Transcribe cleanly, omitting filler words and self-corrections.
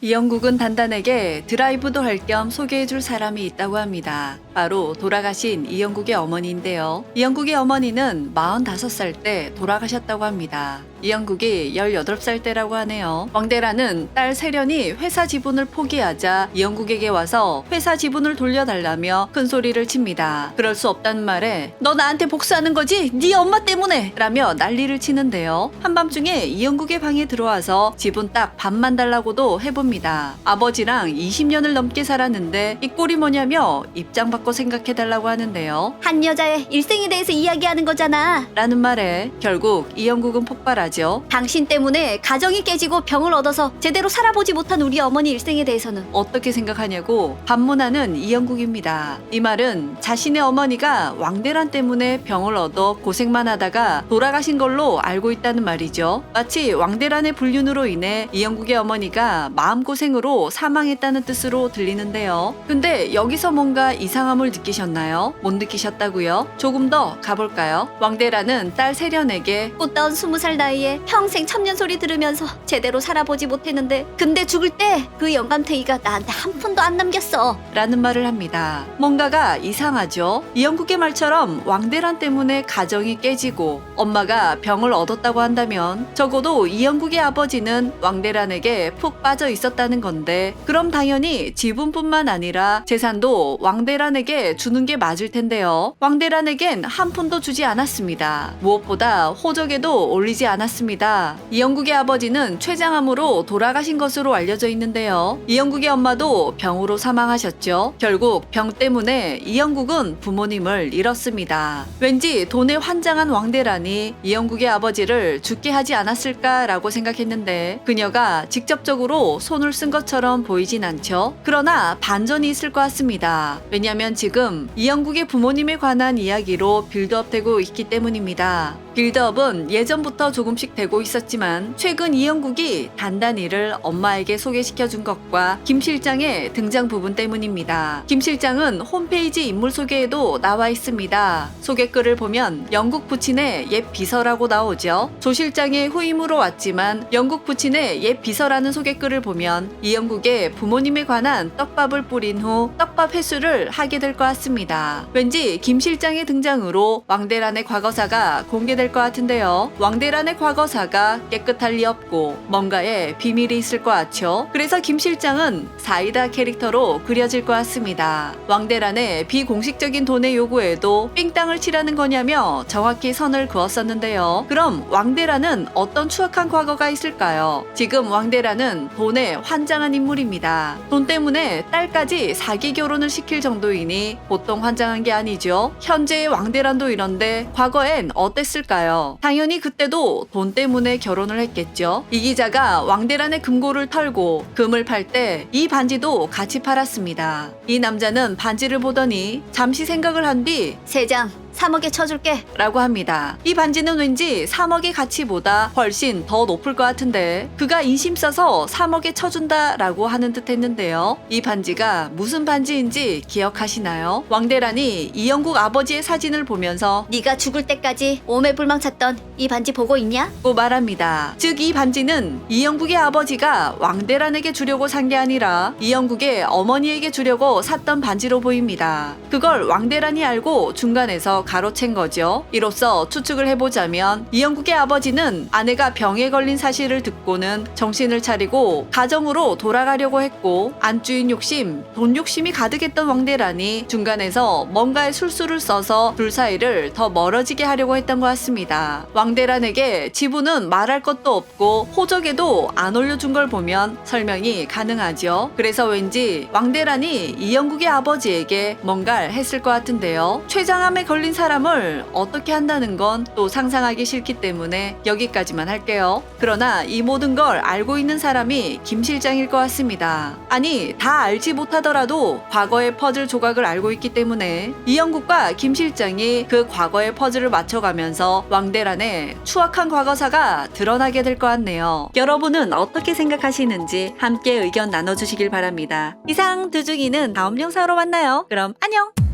이영국은 단단에게 드라이브도 할 겸 소개해줄 사람이 있다고 합니다. 바로 돌아가신 이영국의 어머니인데요. 이영국의 어머니는 45살 때 돌아가셨다고 합니다. 이영국이 18살 때라고 하네요. 왕대라는 딸 세련이 회사 지분을 포기하자 이영국에게 와서 회사 지분을 돌려달라며 큰 소리를 칩니다. 그럴 수 없다는 말에 너 나한테 복수하는 거지? 네 엄마 때문에! 라며 난리를 치는데요. 한밤중에 이영국의 방에 들어와서 지분 딱 반만 달라고도 해봅니다. 아버지랑 20년을 넘게 살았는데 이 꼴이 뭐냐며 입장 바꿔 생각해달라고 하는데요. 한 여자의 일생에 대해서 이야기하는 거잖아. 라는 말에 결국 이영국은 폭발하죠. 당신 때문에 가정이 깨지고 병을 얻어서 제대로 살아보지 못한 우리 어머니 일생에 대해서는 어떻게 생각하냐고 반문하는 이영국입니다. 이 말은 자신의 어머니가 왕대란 때문에 병을 얻어 고생만 하다가 돌아가신 걸로 알고 있다는 말이죠. 마치 왕대란의 불륜으로 인해 이영국의 어머니가 마음고생으로 사망했다는 뜻으로 들리는데요. 근데 여기서 뭔가 이상함을 느끼셨나요? 못 느끼셨다고요? 조금 더 가볼까요? 왕대란은 딸 세련에게 꽃다운 20살 나이에 평생 천년소리 들으면서 제대로 살아보지 못했는데 근데 죽을 때 그 영감탱이가 나한테 한 푼도 안 남겼어. 라는 말을 합니다. 뭔가가 이상하죠? 이영국의 말처럼 왕대란 때문에 가정이 깨지고 엄마가 병을 얻었다고 한다면 적어도 이영국의 아버지는 왕대란에게 푹 빠져 있었다는 건데 그럼 당연히 지분뿐만 아니라 재산도 왕대란에게 주는 게 맞을 텐데요. 왕대란에겐 한 푼도 주지 않았습니다. 무엇보다 호적에도 올리지 않았습니다. 이영국의 아버지는 췌장암으로 돌아가신 것으로 알려져 있는데요. 이영국의 엄마도 병으로 사망하셨죠. 결국 병 때문에 이영국은 부모님을 잃었습니다. 왠지 돈에 환장한 왕대란이 이영국의 아버지를 죽게 하지 않았을까라고 생각했는데 그녀가 직접적으로 손을 쓴 것처럼 보이진 않죠. 그러나 반전이 있을 것 같습니다. 왜냐하면 지금 이영국의 부모님에 관한 이야기로 빌드업되고 있기 때문입니다. 빌드업은 예전부터 조금씩 되고 있었지만 최근 이영국이 단단이를 엄마에게 소개시켜준 것과 김 실장의 등장 부분 때문입니다. 김 실장은 홈페이지 인물 소개에도 나와 있습니다. 소개글을 보면 영국 부친의 옛 비서라고 나오죠. 조 실장의 후임으로 왔지만 영국 부친의 옛 비서라는 소개글을 보면 이영국의 부모님에 관한 떡밥을 뿌린 후 떡밥 회수를 하게 될 것 같습니다. 왠지 김 실장의 등장으로 왕대란의 과거사가 공개될 것 같은데요. 왕대란의 과거사가 깨끗할 리 없고 뭔가에 비밀이 있을 것 같죠. 그래서 김 실장은 사이다 캐릭터로 그려질 것 같습니다. 왕대란의 비공식적인 돈의 요구에도 삥땅을 치라는 거냐며 정확히 선을 그었었는데요. 그럼 왕대란은 어떤 추악한 과거가 있을까요? 지금 왕대란은 돈에 환장한 인물입니다. 돈 때문에 딸까지 사기 결혼을 시킬 정도이니 보통 환장한 게 아니죠. 현재의 왕대란도 이런데 과거엔 어땠을까요? 당연히 그때도 돈 때문에 결혼을 했겠죠. 이 기자가 왕대란의 금고를 털고 금을 팔 때 이 반지도 같이 팔았습니다. 이 남자는 반지를 보더니 잠시 생각을 한 뒤 세장 3억에 쳐줄게. 라고 합니다. 이 반지는 왠지 3억의 가치보다 훨씬 더 높을 것 같은데 그가 인심 써서 3억에 쳐준다 라고 하는 듯 했는데요. 이 반지가 무슨 반지인지 기억하시나요? 왕대란이 이영국 아버지의 사진을 보면서 네가 죽을 때까지 오매불망 찾던 이 반지 보고 있냐? 고 말합니다. 즉 이 반지는 이영국의 아버지가 왕대란에게 주려고 산 게 아니라 이영국의 어머니에게 주려고 샀던 반지로 보입니다. 그걸 왕대란이 알고 중간에서 가로챈 거죠. 이로써 추측을 해보자면 이영국의 아버지는 아내가 병에 걸린 사실을 듣고는 정신을 차리고 가정으로 돌아가려고 했고 안주인 욕심, 돈 욕심이 가득했던 왕대란이 중간에서 뭔가의 술수를 써서 둘 사이를 더 멀어지게 하려고 했던 것 같습니다. 왕대란에게 지분은 말할 것도 없고 호적에도 안 올려준 걸 보면 설명이 가능하죠. 그래서 왠지 왕대란이 이영국의 아버지에게 뭔가를 했을 것 같은데요. 췌장암에 걸린 사람을 어떻게 한다는 건 또 상상하기 싫기 때문에 여기까지만 할게요. 그러나 이 모든 걸 알고 있는 사람이 김 실장일 것 같습니다. 아니 다 알지 못하더라도 과거의 퍼즐 조각을 알고 있기 때문에 이영국과 김 실장이 그 과거의 퍼즐을 맞춰가면서 왕대란의 추악한 과거사가 드러나게 될 것 같네요. 여러분은 어떻게 생각하시는지 함께 의견 나눠주시길 바랍니다. 이상 두중이는 다음 영상으로 만나요. 그럼 안녕!